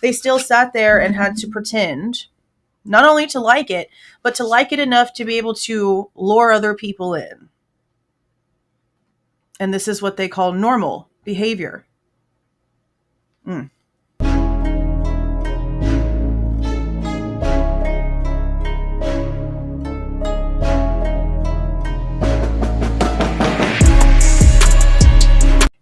they still sat there and had to pretend not only to like it, but to like it enough to be able to lure other people in. And this is what they call normal behavior. Mm.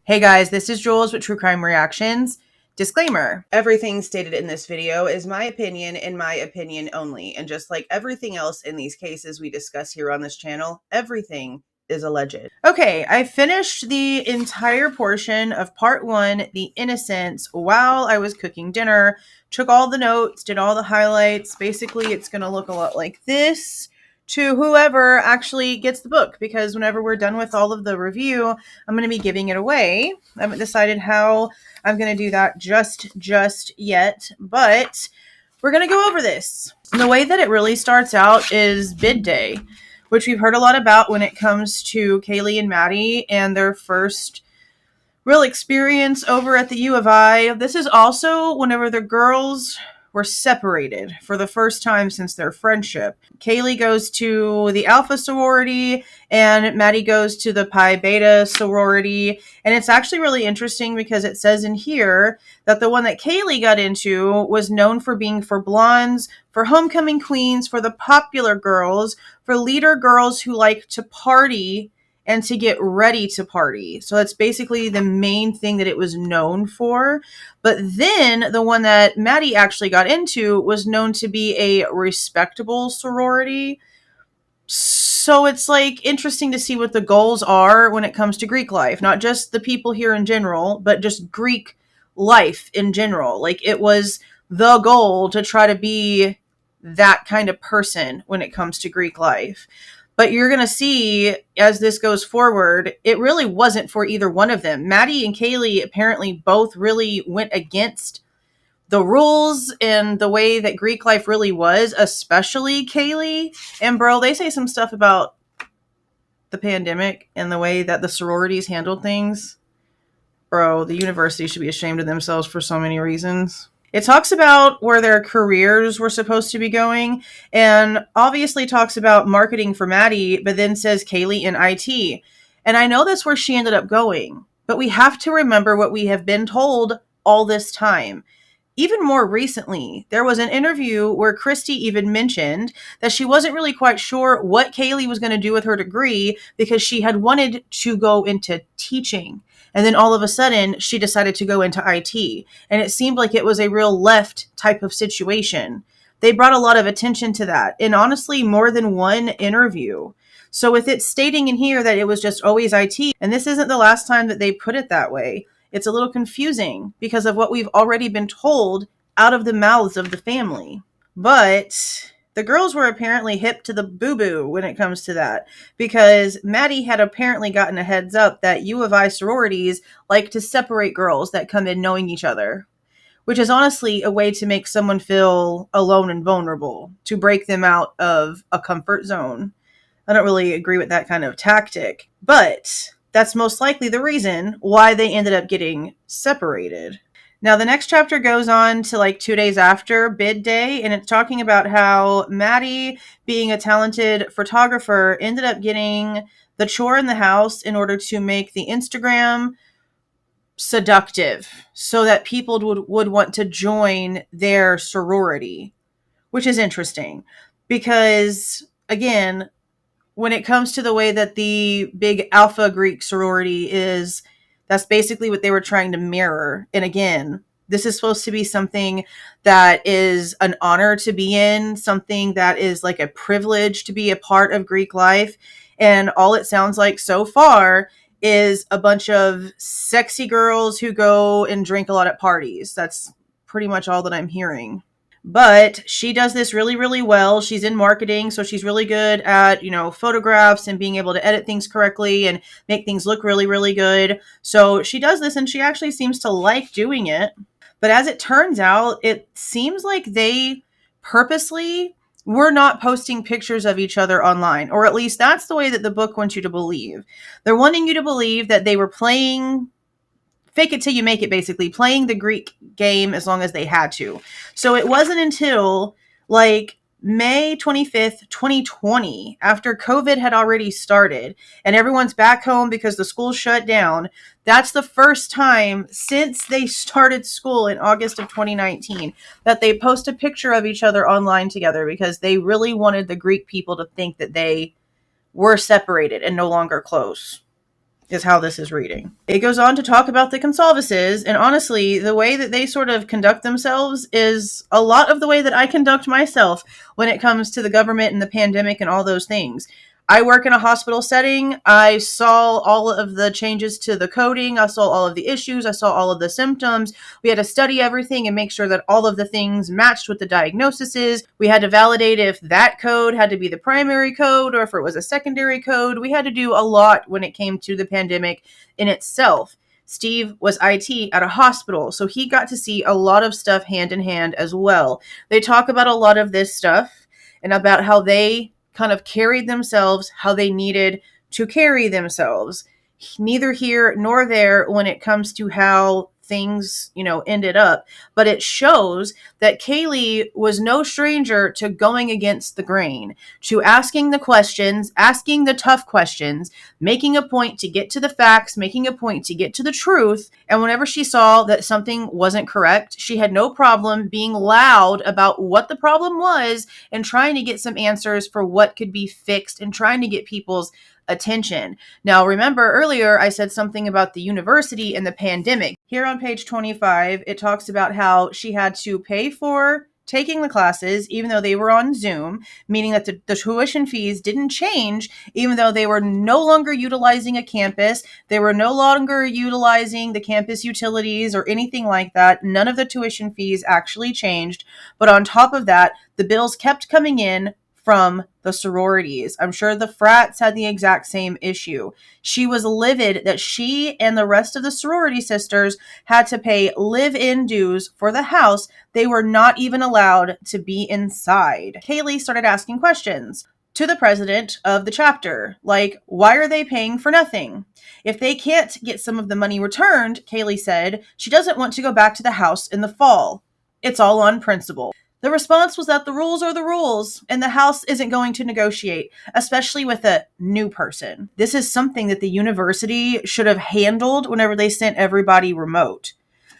Hey guys, this is Jules with True Crime Reactions. Disclaimer, everything stated in this video is my opinion and my opinion only. And just like everything else in these cases we discuss here on this channel, everything is alleged. Okay, I finished the entire portion of part 1, The Innocents, while I was cooking dinner. Took all the notes, did all the highlights. Basically, it's going to look a lot like this to whoever actually gets the book, because whenever we're done with all of the review, I'm going to be giving it away. I haven't decided how I'm going to do that just yet, but we're going to go over this. And the way that it really starts out is bid day, which we've heard a lot about when it comes to Kaylee and Maddie and their first real experience over at the U of I. This is also whenever the girls were separated for the first time since their friendship. Kaylee goes to the Alpha sorority and Maddie goes to the Pi Beta sorority. And it's actually really interesting because it says in here that the one that Kaylee got into was known for being for blondes, for homecoming queens, for the popular girls, for leader girls who like to party and to get ready to party. So that's basically the main thing that it was known for. But then the one that Maddie actually got into was known to be a respectable sorority. So it's like interesting to see what the goals are when it comes to Greek life. Not just the people here in general, but just Greek life in general. Like it was the goal to try to be that kind of person when it comes to Greek life. But you're going to see as this goes forward, it really wasn't for either one of them. Maddie and Kaylee apparently both really went against the rules and the way that Greek life really was, especially Kaylee. And bro, they say some stuff about the pandemic and the way that the sororities handled things. Bro, the university should be ashamed of themselves for so many reasons. It talks about where their careers were supposed to be going, and obviously talks about marketing for Maddie, but then says Kaylee in IT. And I know that's where she ended up going, but we have to remember what we have been told all this time. Even more recently, there was an interview where Christy even mentioned that she wasn't really quite sure what Kaylee was going to do with her degree because she had wanted to go into teaching. And then all of a sudden, she decided to go into IT. And it seemed like it was a real left type of situation. They brought a lot of attention to that in honestly more than one interview. So with it stating in here that it was just always IT, and this isn't the last time that they put it that way, it's a little confusing because of what we've already been told out of the mouths of the family. But the girls were apparently hip to the boo-boo when it comes to that, because Maddie had apparently gotten a heads up that U of I sororities like to separate girls that come in knowing each other, which is honestly a way to make someone feel alone and vulnerable, to break them out of a comfort zone. I don't really agree with that kind of tactic, but that's most likely the reason why they ended up getting separated. Now, the next chapter goes on to like 2 days after bid day, and it's talking about how Maddie, being a talented photographer, ended up getting the chore in the house in order to make the Instagram seductive so that people would want to join their sorority, which is interesting because, again, when it comes to the way that the big Alpha Greek sorority is, that's basically what they were trying to mirror. And again, this is supposed to be something that is an honor to be in, something that is like a privilege to be a part of Greek life. And all it sounds like so far is a bunch of sexy girls who go and drink a lot at parties. That's pretty much all that I'm hearing. But she does this really, really well. She's in marketing, so she's really good at, photographs and being able to edit things correctly and make things look really, really good. So she does this, and she actually seems to like doing it. But as it turns out, it seems like they purposely were not posting pictures of each other online, or at least that's the way that the book wants you to believe. They're wanting you to believe that they were playing fake it till you make it, basically playing the Greek game as long as they had to. So it wasn't until like May 25th, 2020, after COVID had already started and everyone's back home because the school shut down. That's the first time since they started school in August of 2019 that they post a picture of each other online together, because they really wanted the Greek people to think that they were separated and no longer close, is how this is reading. It goes on to talk about the Goncalveses, and honestly, the way that they sort of conduct themselves is a lot of the way that I conduct myself when it comes to the government and the pandemic and all those things. I work in a hospital setting. I saw all of the changes to the coding. I saw all of the issues. I saw all of the symptoms. We had to study everything and make sure that all of the things matched with the diagnoses. We had to validate if that code had to be the primary code or if it was a secondary code. We had to do a lot when it came to the pandemic in itself. Steve was IT at a hospital, so he got to see a lot of stuff hand in hand as well. They talk about a lot of this stuff and about how they kind of carried themselves, how they needed to carry themselves. Neither here nor there when it comes to how things, ended up. But it shows that Kaylee was no stranger to going against the grain, to asking the questions, asking the tough questions, making a point to get to the facts, making a point to get to the truth. And whenever she saw that something wasn't correct, she had no problem being loud about what the problem was and trying to get some answers for what could be fixed and trying to get people's attention. Now, remember earlier I said something about the university and the pandemic. Here on page 25, it talks about how she had to pay for taking the classes even though they were on Zoom, meaning that the tuition fees didn't change even though they were no longer utilizing a campus. They were no longer utilizing the campus utilities or anything like that. None of the tuition fees actually changed. But on top of that, the bills kept coming in from the sororities. I'm sure the frats had the exact same issue. She was livid that she and the rest of the sorority sisters had to pay live-in dues for the house. They were not even allowed to be inside. Kaylee started asking questions to the president of the chapter, like, why are they paying for nothing? If they can't get some of the money returned, Kaylee said, she doesn't want to go back to the house in the fall. It's all on principle. The response was that the rules are the rules, and the house isn't going to negotiate, especially with a new person. This is something that the university should have handled whenever they sent everybody remote.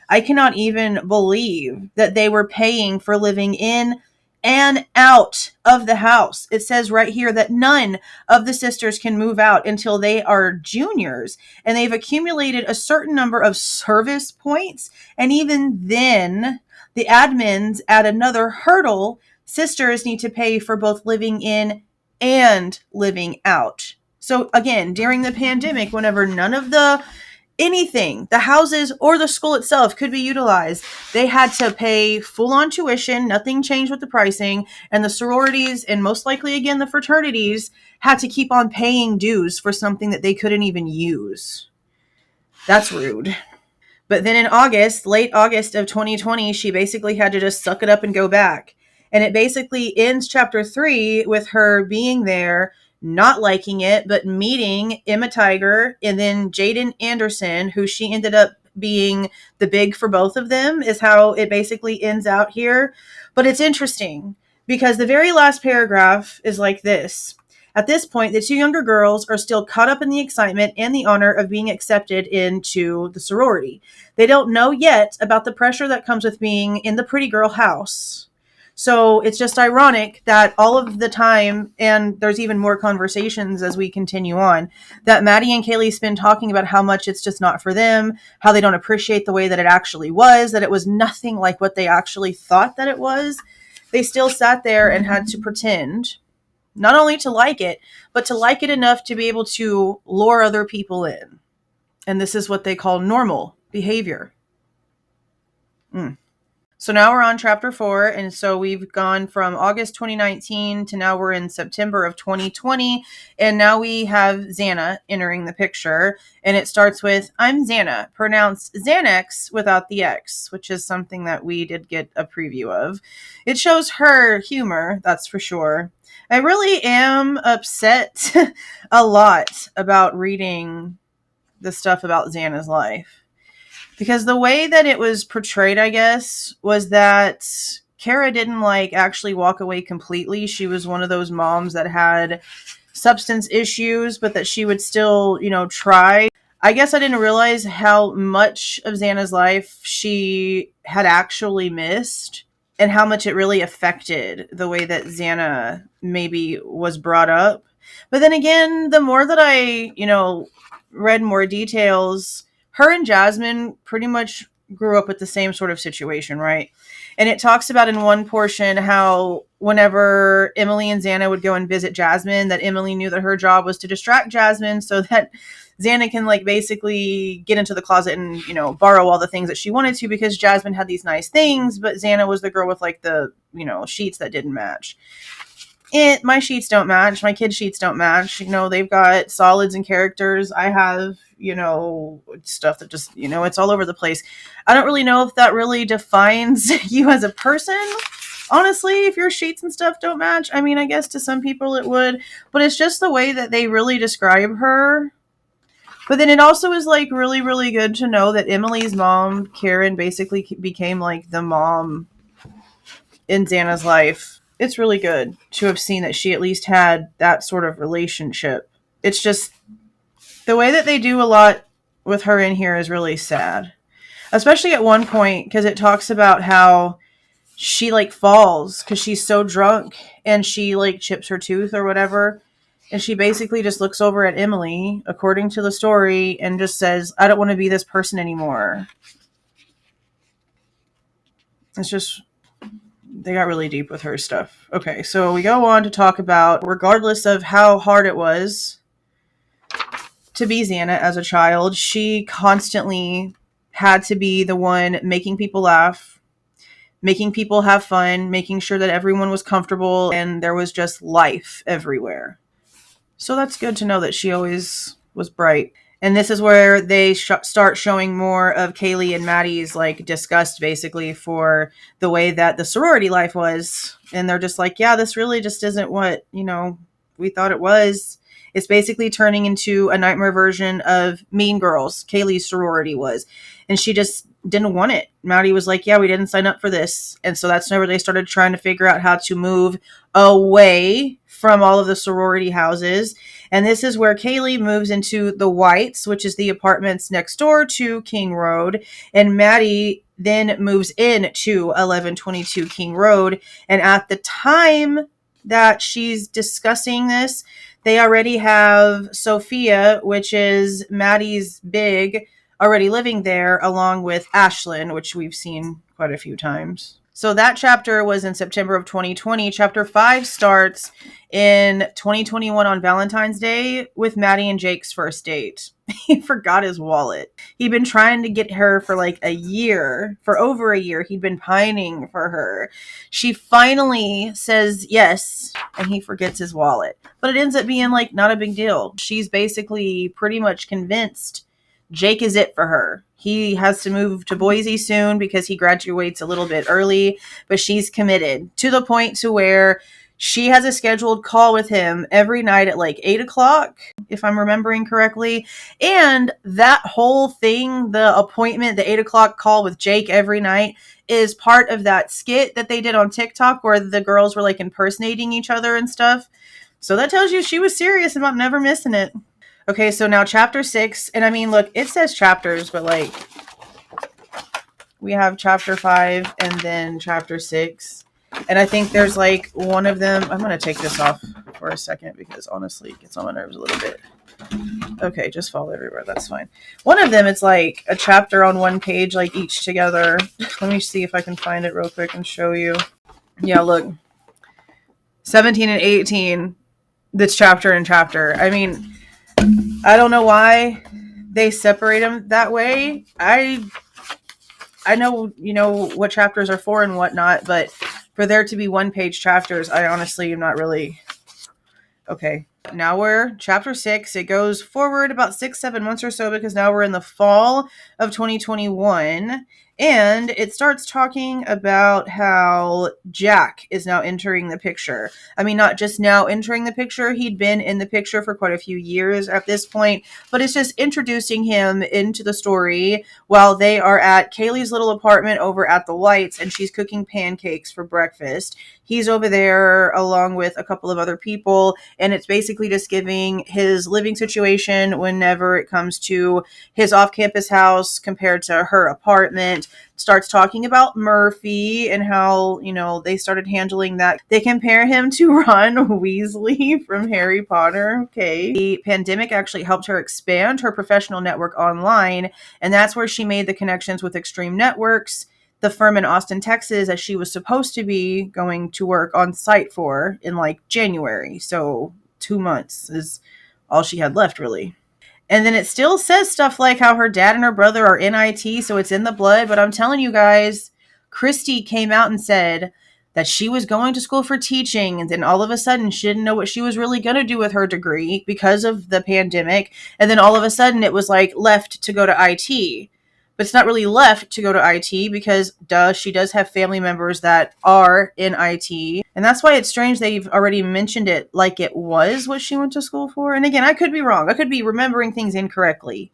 I cannot even believe that they were paying for living in and out of the house. It says right here that none of the sisters can move out until they are juniors, and they've accumulated a certain number of service points, and even then, the admins add another hurdle. Sisters need to pay for both living in and living out. So again, during the pandemic, whenever none of the houses or the school itself could be utilized, they had to pay full-on tuition. Nothing changed with the pricing. And the sororities, and most likely again the fraternities, had to keep on paying dues for something that they couldn't even use. That's rude. But then in August, late August of 2020, she basically had to just suck it up and go back. And it basically ends chapter 3 with her being there, not liking it, but meeting Emma Tiger and then Jaden Anderson, who she ended up being the big for both of them, is how it basically ends out here. But it's interesting because the very last paragraph is like this. At this point, the two younger girls are still caught up in the excitement and the honor of being accepted into the sorority. They don't know yet about the pressure that comes with being in the pretty girl house. So it's just ironic that all of the time, and there's even more conversations as we continue on, that Maddie and Kaylee spend talking about how much it's just not for them, how they don't appreciate the way that it actually was, that it was nothing like what they actually thought that it was. They still sat there and had to pretend not only to like it, but to like it enough to be able to lure other people in. And this is what they call normal behavior. So now we're on chapter 4. And so we've gone from August 2019 to now we're in September of 2020. And now we have Xana entering the picture. And it starts with, I'm Xana, pronounced Xanax without the X, which is something that we did get a preview of. It shows her humor, that's for sure. I really am upset a lot about reading the stuff about Xana's life. Because the way that it was portrayed, I guess, was that Kara didn't like actually walk away completely. She was one of those moms that had substance issues, but that she would still, try. I guess I didn't realize how much of Xana's life she had actually missed and how much it really affected the way that Xana maybe was brought up. But then again, the more that I, read more details, her and Jasmine pretty much grew up with the same sort of situation, right? And it talks about in one portion how whenever Emily and Xana would go and visit Jasmine, that Emily knew that her job was to distract Jasmine so that Xana can like basically get into the closet and, borrow all the things that she wanted to, because Jasmine had these nice things, but Xana was the girl with like the, sheets that didn't match. My sheets don't match. My kids' sheets don't match. They've got solids and characters. I have, stuff that just, it's all over the place. I don't really know if that really defines you as a person. Honestly, if your sheets and stuff don't match, I mean, I guess to some people it would, but it's just the way that they really describe her. But then it also is like really, really good to know that Emily's mom, Karen, basically became like the mom in Xana's life. It's really good to have seen that she at least had that sort of relationship. It's just the way that they do a lot with her in here is really sad. Especially at one point, because it talks about how she like falls because she's so drunk and she like chips her tooth or whatever. And she basically just looks over at Emily, according to the story, and just says, I don't want to be this person anymore. It's just, they got really deep with her stuff. Okay, so we go on to talk about, regardless of how hard it was to be Xana as a child, she constantly had to be the one making people laugh, making people have fun, making sure that everyone was comfortable, and there was just life everywhere. So that's good to know that she always was bright. And this is where they start showing more of Kaylee and Maddie's like disgust basically for the way that the sorority life was. And they're just like, yeah, this really just isn't what, we thought it was. It's basically turning into a nightmare version of Mean Girls. Kaylee's sorority was. And she just didn't want it. Maddie was like, yeah, we didn't sign up for this. And so that's whenever they started trying to figure out how to move away from all of the sorority houses. And this is where Kaylee moves into the Whites, which is the apartments next door to King Road. And Maddie then moves in to 1122 King Road. And at the time that she's discussing this, they already have Sophia, which is Maddie's big, already living there, along with Ashlyn, which we've seen quite a few times. So that chapter was in September of 2020. Chapter 5 starts in 2021 on Valentine's Day with Maddie and Jake's first date. He forgot his wallet. He'd been trying to get her for like a year. For over a year, he'd been pining for her. She finally says yes, and he forgets his wallet. But it ends up being like not a big deal. She's basically pretty much convinced Jake is it for her. He has to move to Boise soon because he graduates a little bit early, but she's committed to the point to where she has a scheduled call with him every night at like 8 o'clock, if I'm remembering correctly. And that whole thing, the appointment, the 8 o'clock call with Jake every night, is part of that skit that they did on TikTok where the girls were like impersonating each other and stuff. So that tells you she was serious about never missing it. Okay, so now chapter 6, and I mean, look, it says chapters, but like, we have chapter 5 and then chapter 6, and I think there's like one of them, I'm going to take this off for a second because honestly, it gets on my nerves a little bit. Okay, just fall everywhere, that's fine. One of them, it's like a chapter on one page, like each together. Let me see if I can find it real quick and show you. Yeah, look, 17 and 18, that's chapter and chapter. I mean, I don't know why they separate them that way. I know, what chapters are for and whatnot, but for there to be one-page chapters, I honestly am not really... Okay, now we're chapter 6. It goes forward about 6-7 months or so because now we're in the fall of 2021. And it starts talking about how Jack is now entering the picture. I mean, not just now entering the picture, he'd been in the picture for quite a few years at this point, but it's just introducing him into the story while they are at Kaylee's little apartment over at the Lights, and she's cooking pancakes for breakfast. He's over there along with a couple of other people, and it's basically just giving his living situation whenever it comes to his off-campus house compared to her apartment. Starts talking about Murphy and how, they started handling that. They compare him to Ron Weasley from Harry Potter. Okay. The pandemic actually helped her expand her professional network online, and that's where she made the connections with Extreme Networks, the firm in Austin, Texas, as she was supposed to be going to work on site for in January. So 2 months is all she had left, really. And then it still says stuff like how her dad and her brother are in IT, so it's in the blood. But I'm telling you guys, Christy came out and said that she was going to school for teaching, and then all of a sudden she didn't know what she was really going to do with her degree because of the pandemic. And then all of a sudden it was left to go to IT. But it's not really left to go to IT because, she does have family members that are in IT. And that's why it's strange they've already mentioned it like it was what she went to school for. And again, I could be wrong. I could be remembering things incorrectly.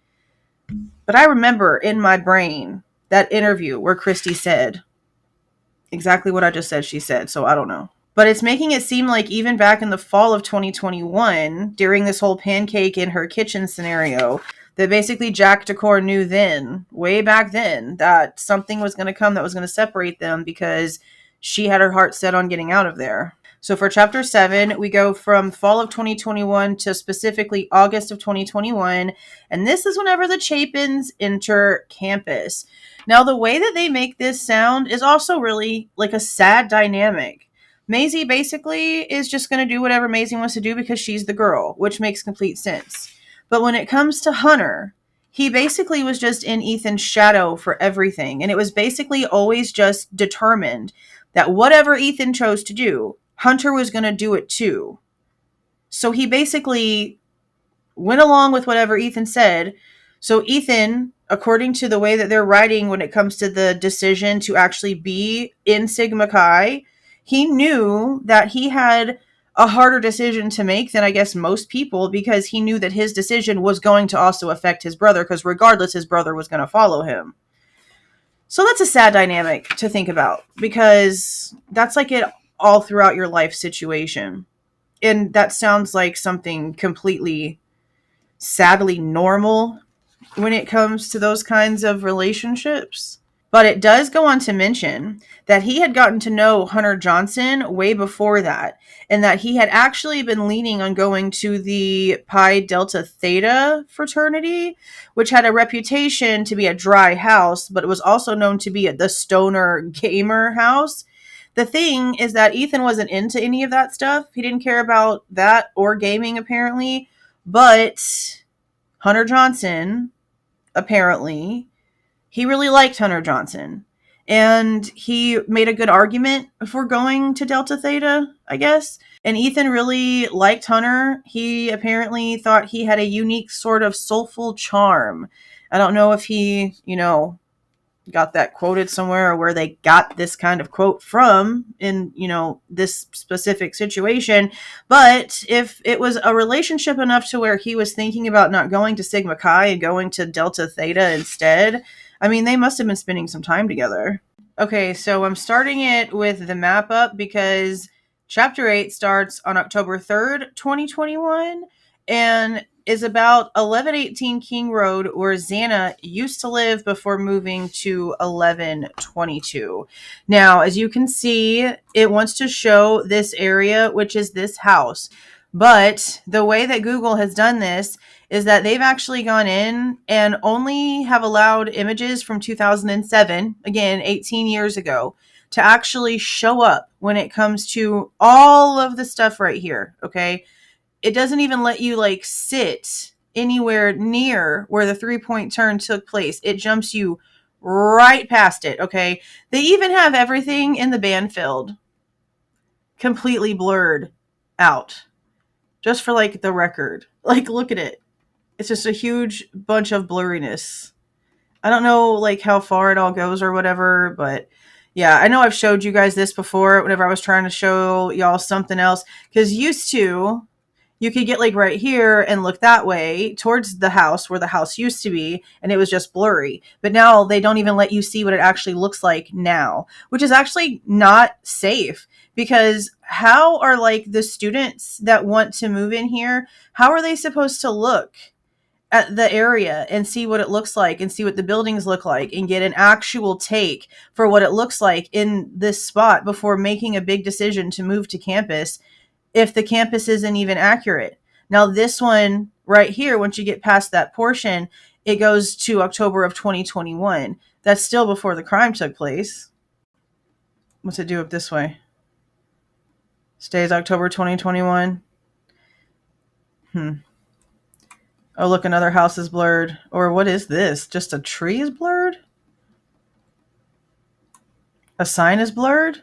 But I remember in my brain that interview where Christy said exactly what I just said she said. So I don't know. But it's making it seem like even back in the fall of 2021, during this whole pancake in her kitchen scenario, that basically Jack Decor knew then, way back then, that something was going to come that was going to separate them because she had her heart set on getting out of there. So for chapter 7, we go from fall of 2021 to specifically August of 2021. And this is whenever the Chapens enter campus. Now, the way that they make this sound is also really like a sad dynamic. Maisie basically is just going to do whatever Maisie wants to do because she's the girl, which makes complete sense. But when it comes to Hunter, he basically was just in Ethan's shadow for everything. And it was basically always just determined that whatever Ethan chose to do, Hunter was going to do it too. So he basically went along with whatever Ethan said. So Ethan, according to the way that they're writing when it comes to the decision to actually be in Sigma Chi, he knew that he had a harder decision to make than I guess most people, because he knew that his decision was going to also affect his brother, because regardless, his brother was going to follow him. So that's a sad dynamic to think about, because that's like it all throughout your life situation. And that sounds like something completely sadly normal when it comes to those kinds of relationships. But it does go on to mention that he had gotten to know Hunter Johnson way before that, and that he had actually been leaning on going to the Pi Delta Theta fraternity, which had a reputation to be a dry house, but it was also known to be the stoner gamer house. The thing is that Ethan wasn't into any of that stuff. He didn't care about that or gaming, apparently. But Hunter Johnson, apparently, he really liked Hunter Johnson. And he made a good argument for going to Delta Theta, I guess. And Ethan really liked Hunter. He apparently thought he had a unique sort of soulful charm. I don't know if he, got that quoted somewhere or where they got this kind of quote from in, this specific situation. But if it was a relationship enough to where he was thinking about not going to Sigma Chi and going to Delta Theta instead, I mean, they must have been spending some time together. Okay, so I'm starting it with the map up because chapter 8 starts on October 3rd, 2021, and is about 1118 King Road, where Xana used to live before moving to 1122. Now, as you can see, it wants to show this area, which is this house. But the way that Google has done this is that they've actually gone in and only have allowed images from 2007, again, 18 years ago, to actually show up when it comes to all of the stuff right here, okay? It doesn't even let you sit anywhere near where the 3-point turn took place. It jumps you right past it, okay? They even have everything in the Banfield completely blurred out. Just for the record. Look at it. It's just a huge bunch of blurriness. I don't know like how far it all goes or whatever, but yeah, I know I've showed you guys this before whenever I was trying to show y'all something else. Because used to, you could get like right here and look that way towards the house where the house used to be, and it was just blurry. But now they don't even let you see what it actually looks like now, which is actually not safe. Because how are like the students that want to move in here, how are they supposed to look at the area and see what it looks like and see what the buildings look like and get an actual take for what it looks like in this spot before making a big decision to move to campus if the campus isn't even accurate? Now, this one right here, once you get past that portion, it goes to October of 2021. That's still before the crime took place. What's it do up this way? Stays October 2021. Oh, look, another house is blurred. Or what is this? Just a tree is blurred? A sign is blurred?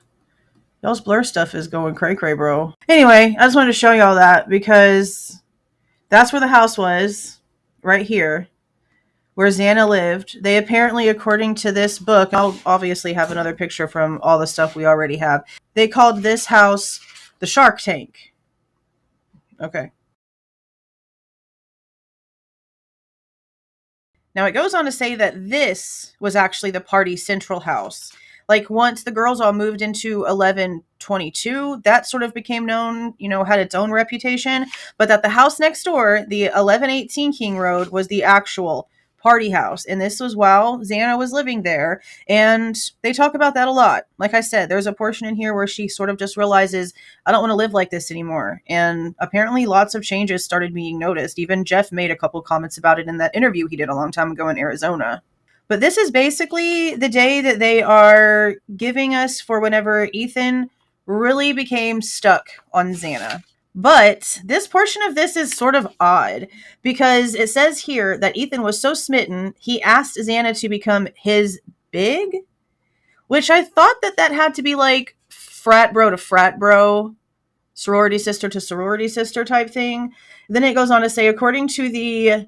Y'all's blur stuff is going cray-cray, bro. Anyway, I just wanted to show y'all that because that's where the house was, right here, where Xana lived. They apparently, according to this book, I'll obviously have another picture from all the stuff we already have, they called this house the Shark Tank. Okay. Now, it goes on to say that this was actually the party central house. Like, once the girls all moved into 1122, that sort of became known, had its own reputation. But that the house next door, the 1118 King Road, was the actual party house. And this was while Xana was living there. And they talk about that a lot. Like I said, there's a portion in here where she sort of just realizes, I don't want to live like this anymore. And apparently lots of changes started being noticed. Even Jeff made a couple comments about it in that interview he did a long time ago in Arizona. But this is basically the day that they are giving us for whenever Ethan really became stuck on Xana. But this portion of this is sort of odd because it says here that Ethan was so smitten, he asked Xana to become his big, which I thought that had to be like frat bro to frat bro, sorority sister to sorority sister type thing. Then it goes on to say, according to the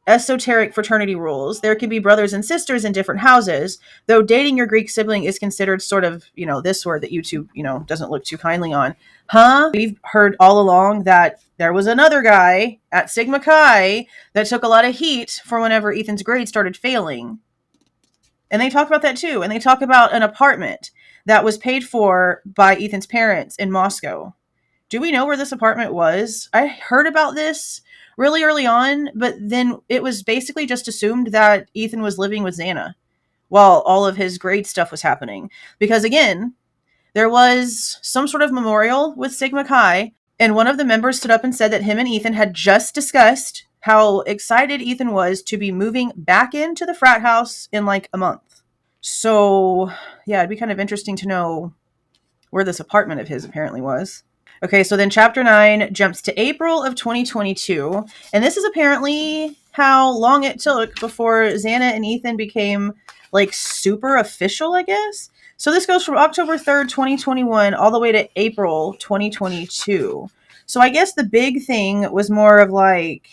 esoteric fraternity rules, there can be brothers and sisters in different houses, though dating your Greek sibling is considered sort of, this word that YouTube, doesn't look too kindly on. We've heard all along that there was another guy at Sigma Chi that took a lot of heat for whenever Ethan's grades started failing. And they talk about that too. And they talk about an apartment that was paid for by Ethan's parents in Moscow. Do we know where this apartment was? I heard about this really early on, but then it was basically just assumed that Ethan was living with Xana while all of his grade stuff was happening. Because again, there was some sort of memorial with Sigma Chi, and one of the members stood up and said that him and Ethan had just discussed how excited Ethan was to be moving back into the frat house in like a month. So, yeah, it'd be kind of interesting to know where this apartment of his apparently was. Okay, so then chapter 9 jumps to April of 2022, and this is apparently how long it took before Xana and Ethan became like super official, I guess. So this goes from October 3rd, 2021 all the way to April 2022. So I guess the big thing was more of like,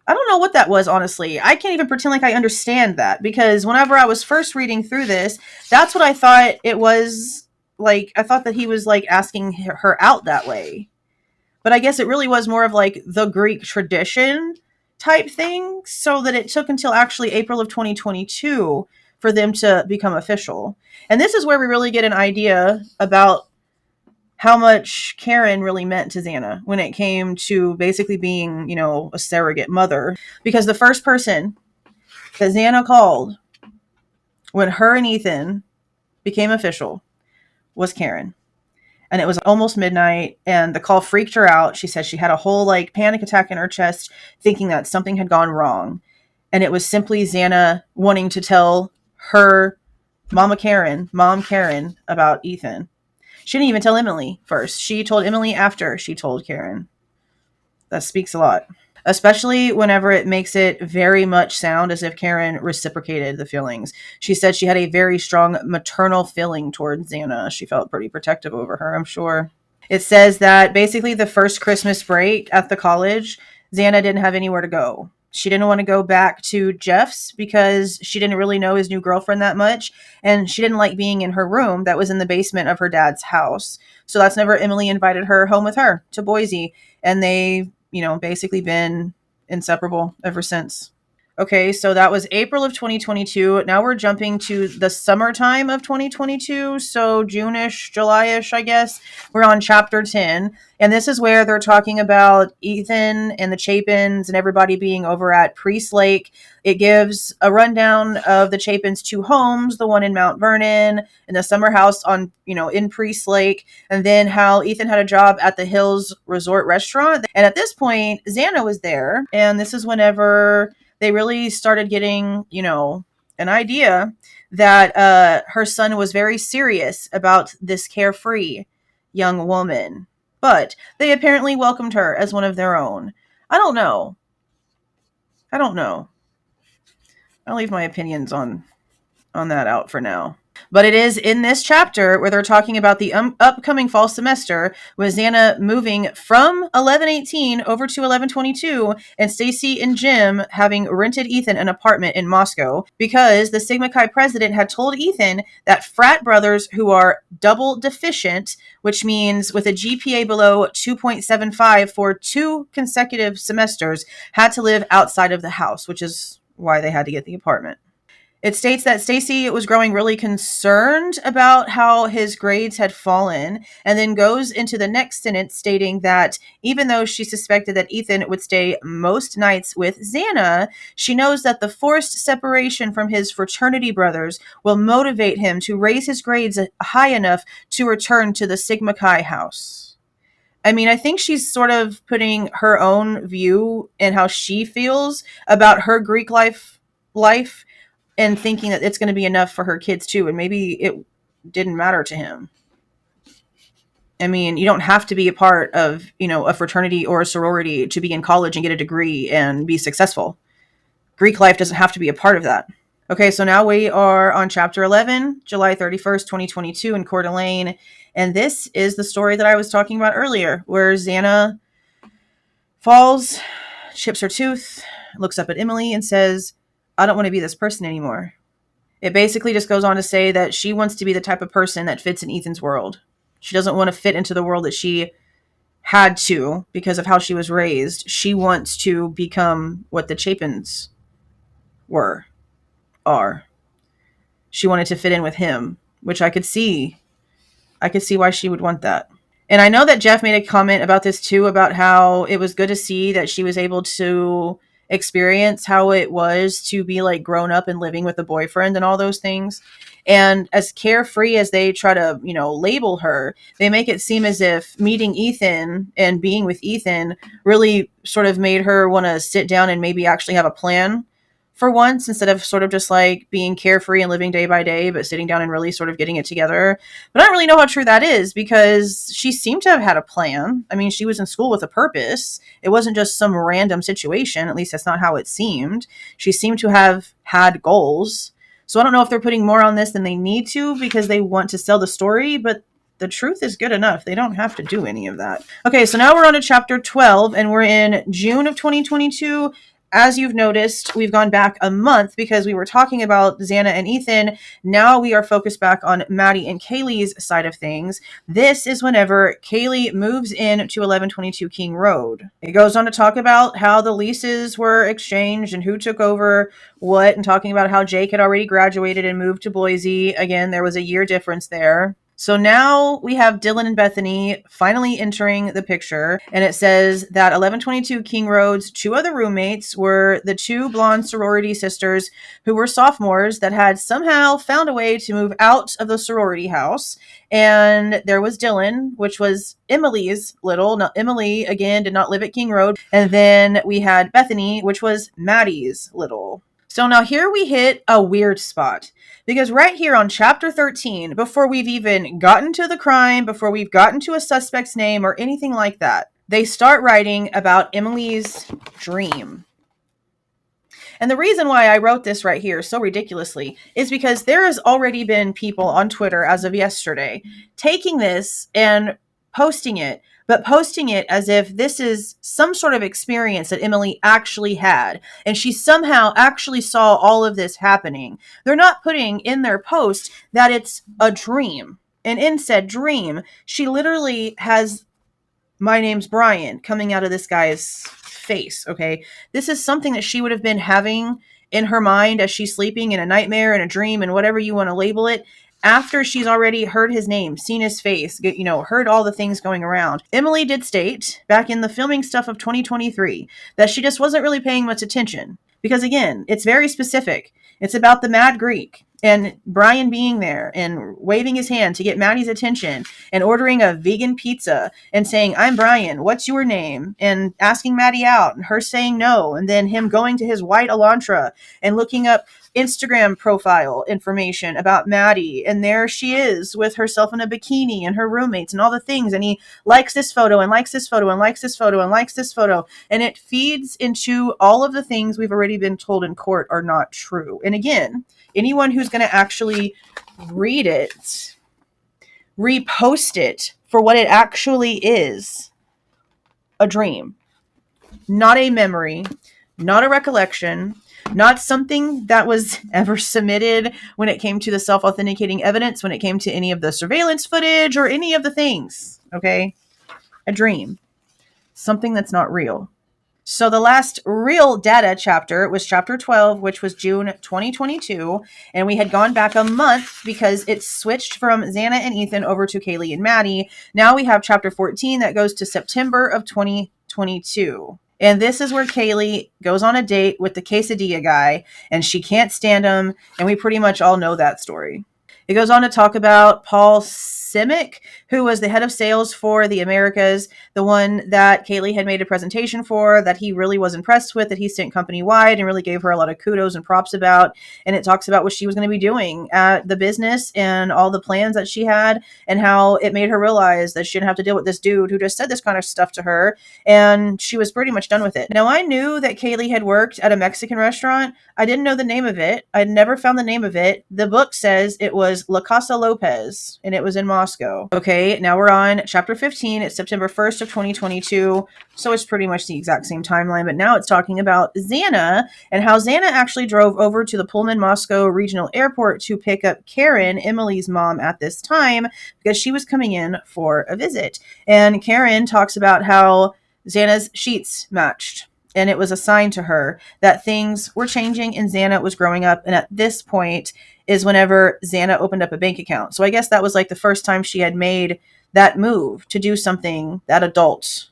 I don't know what that was, honestly. I can't even pretend like I understand that, because whenever I was first reading through this, that's what I thought it was. Like, I thought that he was like asking her out that way. But I guess it really was more of like the Greek tradition type thing, so that it took until actually April of 2022 for them to become official. And this is where we really get an idea about how much Karen really meant to Xana when it came to basically being, a surrogate mother. Because the first person that Xana called when her and Ethan became official was Karen. And it was almost midnight, and the call freaked her out. She said she had a whole like panic attack in her chest, thinking that something had gone wrong. And it was simply Xana wanting to tell her Mom Karen, about Ethan. She didn't even tell Emily first. She told Emily after she told Karen. That speaks a lot. Especially whenever it makes it very much sound as if Karen reciprocated the feelings. She said she had a very strong maternal feeling towards Xana. She felt pretty protective over her, I'm sure. It says that basically the first Christmas break at the college, Xana didn't have anywhere to go. She didn't want to go back to Jeff's because she didn't really know his new girlfriend that much. And she didn't like being in her room that was in the basement of her dad's house. So that's never Emily invited her home with her to Boise. And they, basically been inseparable ever since. Okay, so that was April of 2022. Now we're jumping to the summertime of 2022. So June-ish, July-ish, I guess. We're on chapter 10. And this is where they're talking about Ethan and the Chapens and everybody being over at Priest Lake. It gives a rundown of the Chapens' two homes, the one in Mount Vernon and the summer house on, in Priest Lake. And then how Ethan had a job at the Hills Resort Restaurant. And at this point, Xana was there. And this is whenever they really started getting, an idea that her son was very serious about this carefree young woman. But they apparently welcomed her as one of their own. I don't know. I'll leave my opinions on that out for now. But it is in this chapter where they're talking about the upcoming fall semester with Xana moving from 1118 over to 1122 and Stacy and Jim having rented Ethan an apartment in Moscow because the Sigma Chi president had told Ethan that frat brothers who are double deficient, which means with a GPA below 2.75 for 2 consecutive semesters, had to live outside of the house, which is why they had to get the apartment. It states that Stacy was growing really concerned about how his grades had fallen, and then goes into the next sentence stating that even though she suspected that Ethan would stay most nights with Xana, she knows that the forced separation from his fraternity brothers will motivate him to raise his grades high enough to return to the Sigma Chi house. I mean, I think she's sort of putting her own view and how she feels about her Greek life and thinking that it's going to be enough for her kids too. And maybe it didn't matter to him. I mean, you don't have to be a part of, a fraternity or a sorority to be in college and get a degree and be successful. Greek life doesn't have to be a part of that. Okay, so now we are on chapter 11, July 31st, 2022 in Coeur d'Alene. And this is the story that I was talking about earlier, where Xana falls, chips her tooth, looks up at Emily and says, I don't want to be this person anymore. It basically just goes on to say that she wants to be the type of person that fits in Ethan's world. She doesn't want to fit into the world that she had to because of how she was raised. She wants to become what the Chapens are. She wanted to fit in with him, which I could see. I could see why she would want that. And I know that Jeff made a comment about this too, about how it was good to see that she was able to experience how it was to be like grown up and living with a boyfriend and all those things. And as carefree as they try to, label her, they make it seem as if meeting Ethan and being with Ethan really sort of made her want to sit down and maybe actually have a plan for once, instead of sort of just like being carefree and living day by day, but sitting down and really sort of getting it together. But I don't really know how true that is because she seemed to have had a plan. I mean, she was in school with a purpose. It wasn't just some random situation. At least that's not how it seemed. She seemed to have had goals. So I don't know if they're putting more on this than they need to because they want to sell the story, but the truth is good enough. They don't have to do any of that. Okay, so now we're on to chapter 12 and we're in June of 2022. As you've noticed, we've gone back a month because we were talking about Xana and Ethan. Now we are focused back on Maddie and Kaylee's side of things. This is whenever Kaylee moves in to 1122 King Road. It goes on to talk about how the leases were exchanged and who took over what, and talking about how Jake had already graduated and moved to Boise. Again, there was a year difference there. So now we have Dylan and Bethany finally entering the picture, and it says that 1122 King Road's 2 other roommates were the 2 blonde sorority sisters who were sophomores that had somehow found a way to move out of the sorority house. And there was Dylan, which was Emily's little. Now, Emily, again, did not live at King Road. And then we had Bethany, which was Maddie's little. So now here we hit a weird spot. Because right here on chapter 13, before we've even gotten to the crime, before we've gotten to a suspect's name or anything like that, they start writing about Emily's dream. And the reason why I wrote this right here so ridiculously is because there has already been people on Twitter as of yesterday taking this and posting it, but posting it as if this is some sort of experience that Emily actually had, and she somehow actually saw all of this happening. They're not putting in their post that it's a dream. And in said dream, she literally has "my name's Bryan" coming out of this guy's face, okay? This is something that she would have been having in her mind as she's sleeping, in a nightmare, in a dream, and whatever you want to label it, after she's already heard his name, seen his face, heard all the things going around. Emily did state back in the filming stuff of 2023 that she just wasn't really paying much attention. Because again, it's very specific. It's about the Mad Greek and Bryan being there and waving his hand to get Maddie's attention and ordering a vegan pizza and saying, "I'm Bryan, what's your name?" and asking Maddie out and her saying no. And then him going to his white Elantra and looking up Instagram profile information about Maddie. And there she is with herself in a bikini and her roommates and all the things. And he likes this photo and likes this photo and likes this photo and likes this photo. And it feeds into all of the things we've already been told in court are not true. And again, anyone who's going to actually read it, repost it for what it actually is, a dream, not a memory, not a recollection, not something that was ever submitted when it came to the self-authenticating evidence, when it came to any of the surveillance footage or any of the things, okay? A dream, something that's not real. So the last real data chapter was chapter 12, which was June 2022. And we had gone back a month because it switched from Xana and Ethan over to Kaylee and Maddie. Now we have chapter 14 that goes to September of 2022. And this is where Kaylee goes on a date with the quesadilla guy and she can't stand him. And we pretty much all know that story. It goes on to talk about Paul Simic, who was the head of sales for the Americas, the one that Kaylee had made a presentation for, that he really was impressed with, that he sent company-wide and really gave her a lot of kudos and props about. And it talks about what she was going to be doing at the business and all the plans that she had and how it made her realize that she didn't have to deal with this dude who just said this kind of stuff to her. And she was pretty much done with it. Now, I knew that Kaylee had worked at a Mexican restaurant. I didn't know the name of it. I'd never found the name of it. The book says it was La Casa Lopez, and it was in Moscow. Okay, now we're on chapter 15. It's September 1st of 2022, so it's pretty much the exact same timeline, but now it's talking about Xana and how Xana actually drove over to the Pullman Moscow Regional Airport to pick up Karen, Emily's mom, at this time because she was coming in for a visit. And Karen talks about how Xana's sheets matched. And it was a sign to her that things were changing and Xana was growing up. And at this point is whenever Xana opened up a bank account. So I guess that was like the first time she had made that move to do something that adult,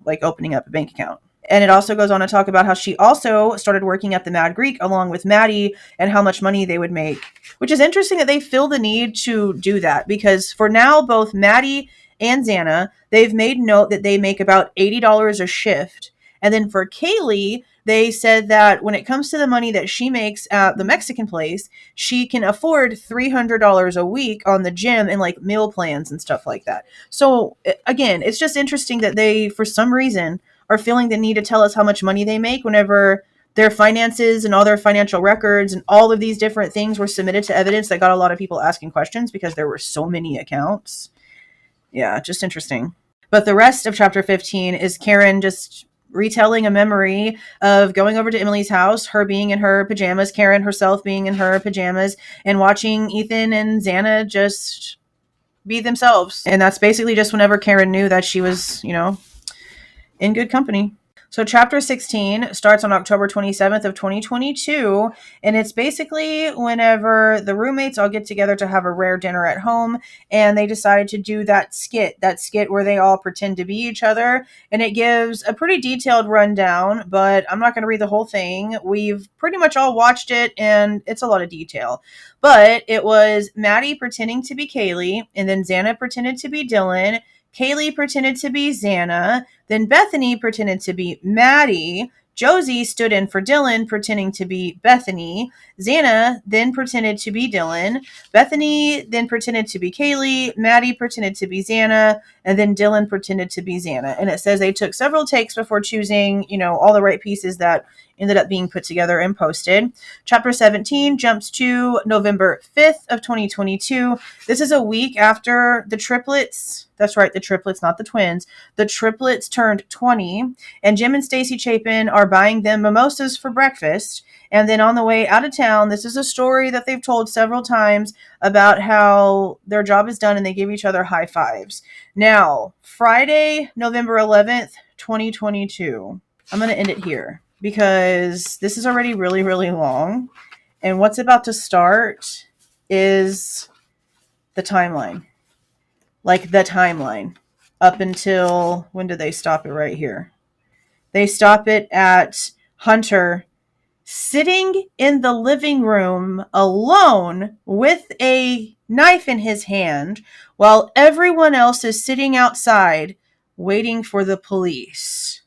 like opening up a bank account. And it also goes on to talk about how she also started working at the Mad Greek along with Maddie and how much money they would make, which is interesting that they feel the need to do that because for now, both Maddie and Xana, they've made note that they make about $80 a shift. And then for Kaylee, they said that when it comes to the money that she makes at the Mexican place, she can afford $300 a week on the gym and like meal plans and stuff like that. So again, it's just interesting that they, for some reason, are feeling the need to tell us how much money they make whenever their finances and all their financial records and all of these different things were submitted to evidence that got a lot of people asking questions because there were so many accounts. Yeah, just interesting. But the rest of chapter 15 is Karen just retelling a memory of going over to Emily's house, her being in her pajamas, Karen herself being in her pajamas, and watching Ethan and Xana just be themselves. And that's basically just whenever Karen knew that she was, in good company. So chapter 16 starts on October 27th of 2022, and it's basically whenever the roommates all get together to have a rare dinner at home, and they decide to do that skit where they all pretend to be each other, and it gives a pretty detailed rundown, but I'm not going to read the whole thing. We've pretty much all watched it, and it's a lot of detail. But it was Maddie pretending to be Kaylee, and then Xana pretended to be Dylan, Kaylee pretended to be Xana, then Bethany pretended to be Maddie, Josie stood in for Dylan, pretending to be Bethany, Xana then pretended to be Dylan, Bethany then pretended to be Kaylee, Maddie pretended to be Xana, and then Dylan pretended to be Xana. And it says they took several takes before choosing, all the right pieces that, ended up being put together and posted. Chapter 17 jumps to November 5th of 2022. This is a week after the triplets, that's right, the triplets, not the twins, the triplets turned 20, and Jim and Stacy Chapin are buying them mimosas for breakfast. And then on the way out of town, this is a story that they've told several times about how their job is done and they give each other high fives. Now, Friday, November 11th, 2022. I'm going to end it here because this is already really, really long. And what's about to start is the timeline. Like the timeline. Up until, when did they stop it? Right here. They stop it at Hunter sitting in the living room alone with a knife in his hand while everyone else is sitting outside waiting for the police.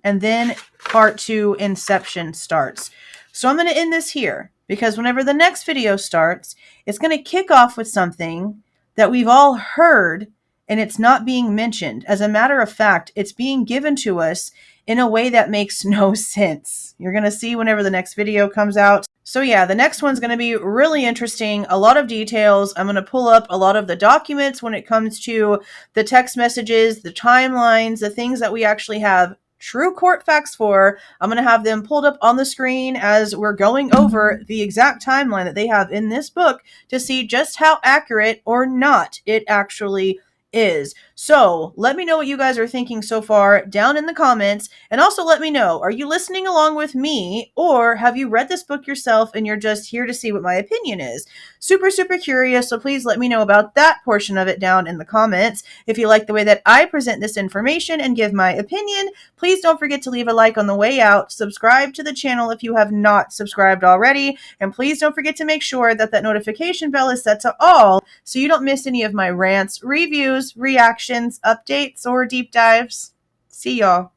And then part 2, Inception, starts. So I'm going to end this here because whenever the next video starts, it's going to kick off with something that we've all heard and it's not being mentioned. As a matter of fact, it's being given to us in a way that makes no sense. You're going to see whenever the next video comes out. So yeah, the next one's going to be really interesting. A lot of details. I'm going to pull up a lot of the documents when it comes to the text messages, the timelines, the things that we actually have true court facts for. I'm going to have them pulled up on the screen as we're going over the exact timeline that they have in this book to see just how accurate or not it actually is. So let me know what you guys are thinking so far down in the comments, and also let me know, are you listening along with me, or have you read this book yourself and you're just here to see what my opinion is? Super curious, so please let me know about that portion of it down in the comments. If you like the way that I present this information and give my opinion, please don't forget to leave a like on the way out, subscribe to the channel if you have not subscribed already, and please don't forget to make sure that that notification bell is set to all so you don't miss any of my rants, reviews, reactions, updates, or deep dives. See y'all.